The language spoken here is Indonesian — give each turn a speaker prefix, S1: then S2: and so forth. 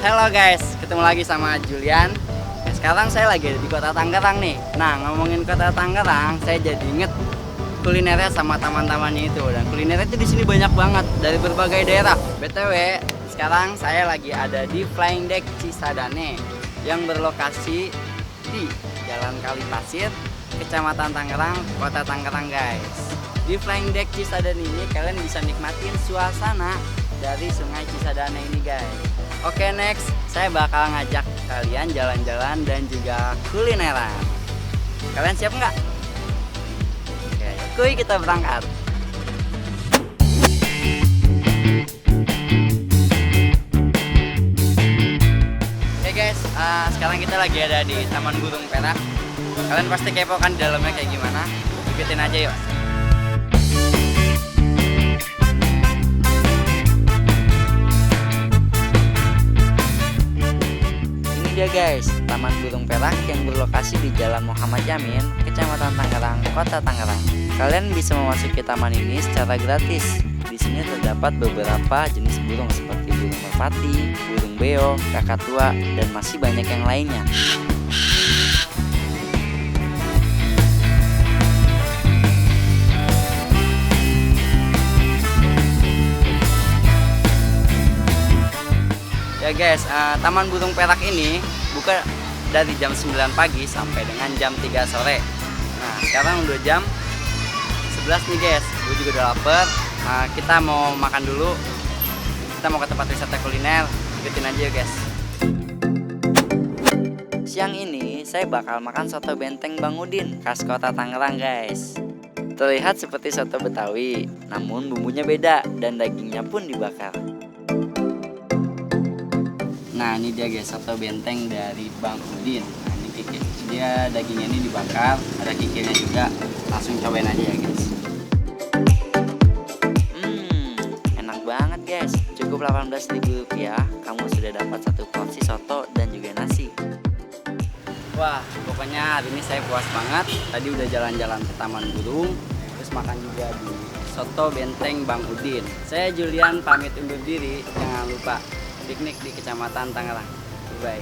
S1: Halo guys, ketemu lagi sama Julian. Sekarang saya lagi ada di kota Tangerang nih. Nah, ngomongin kota Tangerang, saya jadi inget kulinernya sama taman-tamannya itu. Dan kulinernya itu di sini banyak banget dari berbagai daerah. BTW, sekarang saya lagi ada di Flying Deck Cisadane yang berlokasi di Jalan Kali Pasir, Kecamatan Tangerang, Kota Tangerang guys. Di Flying Deck Cisadane ini kalian bisa nikmatin suasana dari Sungai Cisadane ini guys. Oke, next saya bakal ngajak kalian jalan-jalan dan juga kulineran. Kalian siap nggak? Oke, kuy kita berangkat. Oke guys, sekarang kita lagi ada di Taman Burung Perak. Kalian pasti kepo kan di dalamnya kayak gimana? Ikutin aja yuk. Dia guys, Taman Burung Perak yang berlokasi di Jalan Muhammad Yamin, Kecamatan Tangerang, Kota Tangerang. Kalian bisa memasuki taman ini secara gratis. Di sini terdapat beberapa jenis burung seperti burung merpati, burung beo, kakatua, dan masih banyak yang lainnya. Ya guys, Taman Burung Perak ini buka dari jam 9 pagi sampai dengan jam 3 sore. Nah, sekarang udah jam 11 nih guys. Gue juga udah lapar. Kita mau makan dulu. Kita mau ke tempat wisata kuliner. Ikutin aja guys. Siang ini saya bakal makan soto benteng Bang Udin, khas Kota Tangerang guys. Terlihat seperti soto Betawi, namun bumbunya beda dan dagingnya pun dibakar. Nah, ini dia guys, soto benteng dari Bang Udin. Nah, ini kikil. Dia dagingnya ini dibakar, ada kikilnya juga. Langsung cobain aja ya guys. Enak banget guys. Cukup Rp18.000, kamu sudah dapat satu porsi soto dan juga nasi. Wah, pokoknya hari ini saya puas banget. Tadi udah jalan-jalan ke Taman Burung, terus makan juga di soto benteng Bang Udin. Saya Julian pamit undur diri. Jangan lupa piknik di Kecamatan Tangerang. Bye.